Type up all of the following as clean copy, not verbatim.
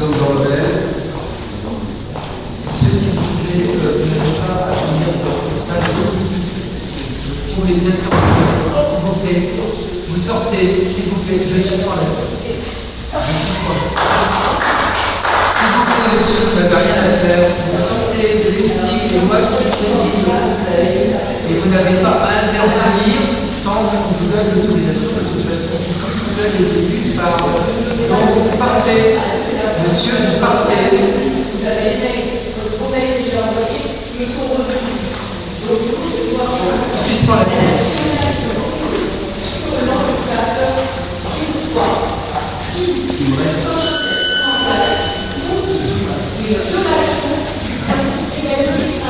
aux Jean-Robert. Monsieur, s'il vous plaît, vous n'avez pas à venir dans 5 minutes ici. Si vous voulez bien sortir, s'il vous plaît, vous sortez, s'il vous plaît, je suspends la séance. S'il vous plaît, monsieur, vous n'avez rien à faire. Vous sortez de l'hémicycle, c'est moi qui préside le conseil, et vous n'avez pas à intervenir sans qu'on vous donne l'autorisation. De toute façon, ici, seuls les élus parlent. Donc, partez. Monsieur, partez. Vous avez fait votre promesse que j'ai envoyé, ils sont revenus. Donc, du coup, je dois suspends la séance. Sur le ventilateur, qu'il soit constitue une violation du principe d'égalité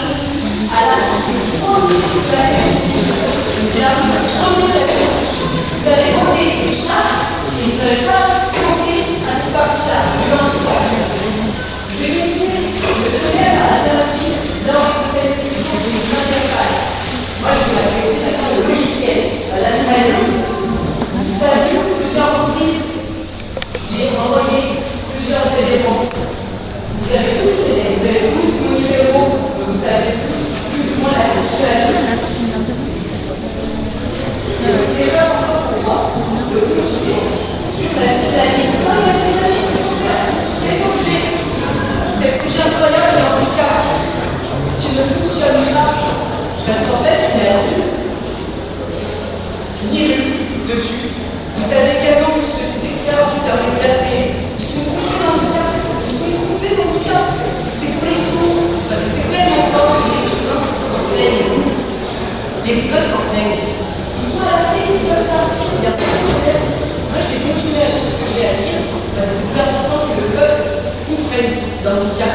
à l'article 1er de la Constitution. C'est l'article 1er de la Constitution. Vous avez voté une charte et vous n'avez pas pensé à cette partie-là, du handicap. Je vais continuer. Monsieur le maire a interagi lors de cette question d'une interface. Moi, je vais m'adresser maintenant au logiciel, à l'animal. Vous avez vu plusieurs reprises, j'ai envoyé plusieurs éléments. Vous avez tous mon numéro, vous savez tous plus ou moins la situation. C'est pas encore pour moi de continuer sur la ligne. Non, mais c'est la ligne, c'est super. C'est objet. C'est objet incroyable de handicap qui ne fonctionne pas. Parce qu'en fait, il a ni lu dessus. Vous avez également ce détecteur qui permet de dater. Ils sont trompés d'handicap. C'est pour les sourds. Parce que c'est tellement fort que les humains s'en plaignent. Les humains s'en plaignent. Ils sont à la fin, ils peuvent partir. Il n'y a pas de problème. Moi, je vais continuer à dire ce que j'ai à dire. Parce que c'est important que le peuple comprenne l'handicap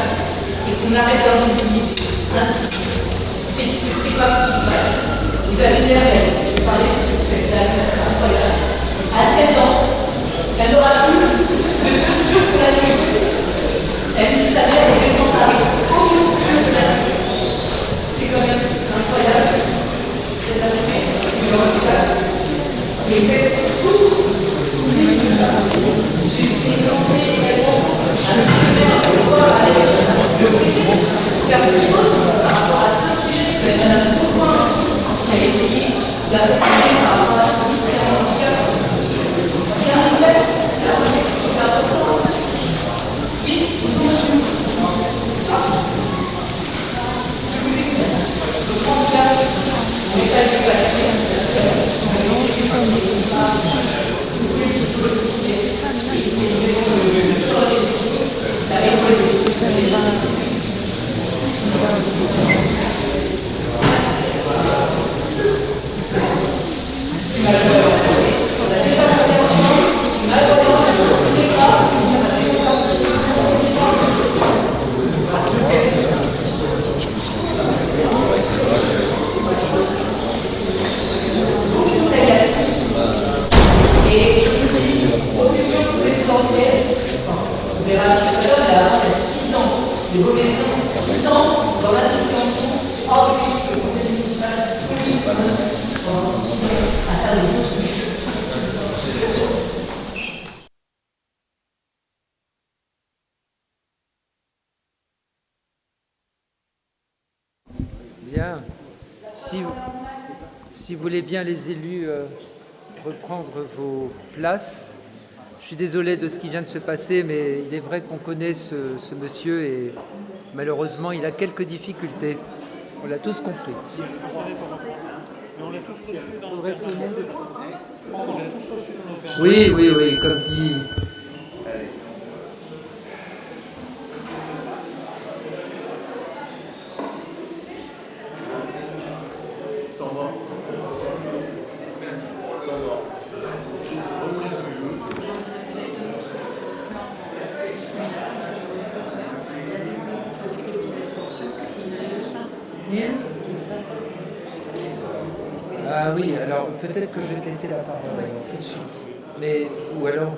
et qu'on arrête d'invisibiliser. C'est très grave ce qui se passe. Vous avez une mère, je vais parler de cette dame incroyable. À 16 ans, elle n'aura plus de structure pour la nuit. Elle dit sa mère est désemparée. Aucune structure pour la nuit. C'est quand même incroyable. C'est l'aspect du handicap. Mais vous êtes tous plus que ça. J'ai présenté également à l'univers de voir avec le privé faire quelque chose par rapport à plein de sujets. Vous avez Madame Bourgoin aussi qui a essayé d'accompagner par rapport à ce ministère du handicap. Il y a un fait, alors c'est important. Oui, bonjour monsieur. Bonsoir. Je vous écoute. Je prends place. On essaie de passer. Merci à vous. Et je vous dis, profession présidentielle, on verra ce que ça donne, il y a 6 ans, les professions 6 ans dans l'intervention, c'est hors de question que le conseil municipal continue pendant 6 ans à faire des autruches. Bien. Si vous voulez bien, les élus, reprendre vos places. Je suis désolé de ce qui vient de se passer, mais il est vrai qu'on connaît ce monsieur et malheureusement, il a quelques difficultés. On l'a tous compris. On l'a tous reçu dans nos permanences. On l'a tous reçu dans nos permanences. Oui, comme dit. Ah oui, alors peut-être que je vais te laisser la parole tout de suite. Mais, ou alors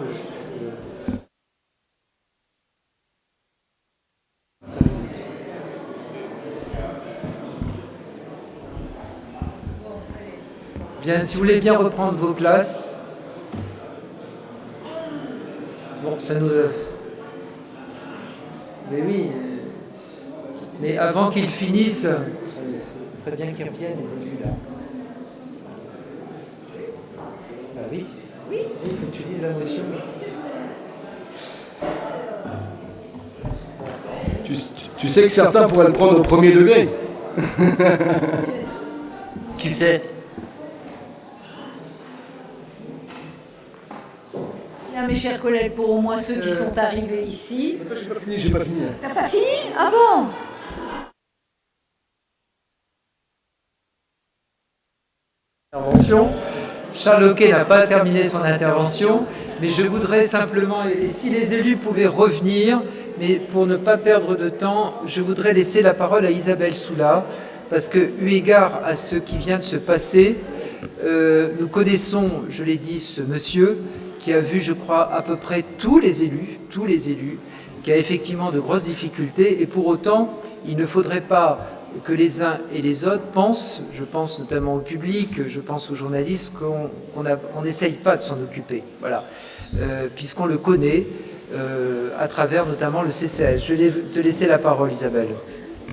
Bien, si vous voulez bien reprendre vos places. Bon, ça nous... Mais oui. Mais avant qu'ils finissent, ce serait bien qu'ils reviennent, les élus, là. Bah oui. Oui. Il faut que tu dises la motion. Tu sais que certains pourraient le prendre au premier degré. Qui sait? Bien, mes chers collègues, pour au moins ceux qui sont arrivés ici. J'ai pas fini. T'as pas fini? Ah bon? Intervention. Charles Hoquet n'a pas terminé son intervention, mais je voudrais simplement, et si les élus pouvaient revenir, mais pour ne pas perdre de temps, je voudrais laisser la parole à Isabelle Soula, parce que, eu égard à ce qui vient de se passer, nous connaissons, je l'ai dit, ce monsieur qui a vu, je crois, à peu près tous les élus, qui a effectivement de grosses difficultés, et pour autant, il ne faudrait pas que les uns et les autres pensent, je pense notamment au public, je pense aux journalistes, qu'on n'essaye pas de s'en occuper, voilà, puisqu'on le connaît à travers notamment le CCAS. Je vais te laisser la parole, Isabelle.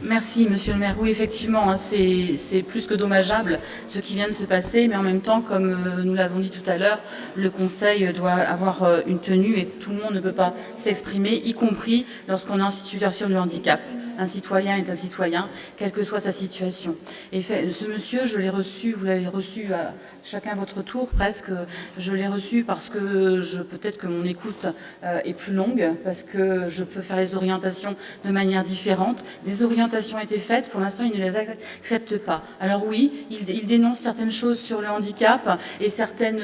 Merci, Monsieur le maire. Oui, effectivement, hein, c'est plus que dommageable ce qui vient de se passer, mais en même temps, comme nous l'avons dit tout à l'heure, le Conseil doit avoir une tenue et tout le monde ne peut pas s'exprimer, y compris lorsqu'on est en situation de handicap. Un citoyen est un citoyen, quelle que soit sa situation. Et ce monsieur, je l'ai reçu, vous l'avez reçu à chacun votre tour presque, je l'ai reçu parce que peut-être que mon écoute est plus longue, parce que je peux faire les orientations de manière différente. Des orientations ont été faites, pour l'instant il ne les accepte pas. Alors oui, il dénonce certaines choses sur le handicap et certains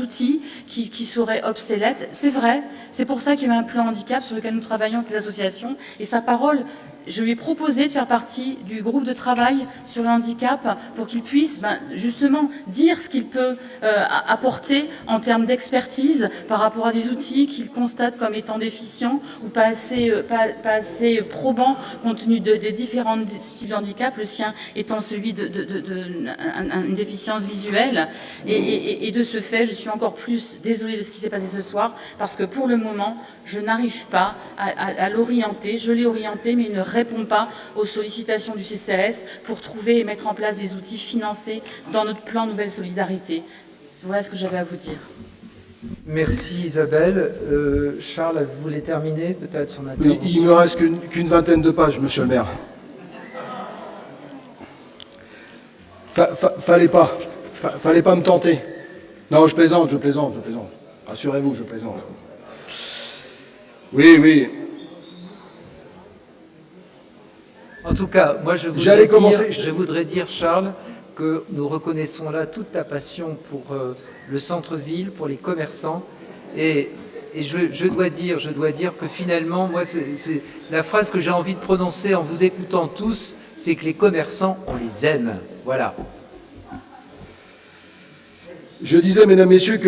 outils qui seraient obsolètes. C'est vrai, c'est pour ça qu'il y a un plan handicap sur lequel nous travaillons avec les associations, et sa parole, je lui ai proposé de faire partie du groupe de travail sur le handicap pour qu'il puisse justement dire ce qu'il peut apporter en termes d'expertise par rapport à des outils qu'il constate comme étant déficients ou pas assez probants compte tenu des différents types de handicap, le sien étant celui d'une déficience visuelle. Et de ce fait, je suis encore plus désolée de ce qui s'est passé ce soir parce que pour le moment, je n'arrive pas à l'orienter. Je l'ai orienté, mais il ne répond pas aux sollicitations du CCAS pour trouver et mettre en place des outils financés dans notre plan Nouvelle Solidarité. Voilà ce que j'avais à vous dire. Merci Isabelle. Charles, vous voulez terminer peut-être son intervention? Oui, il me reste qu'une vingtaine de pages, monsieur le maire. Fallait pas me tenter. Non, je plaisante. Rassurez-vous, je plaisante. Oui. En tout cas, moi je voudrais dire, Charles, que nous reconnaissons là toute ta passion pour le centre-ville, pour les commerçants. Et je dois dire que finalement, moi, c'est la phrase que j'ai envie de prononcer en vous écoutant tous, c'est que les commerçants, on les aime. Voilà. Je disais, mesdames, messieurs, que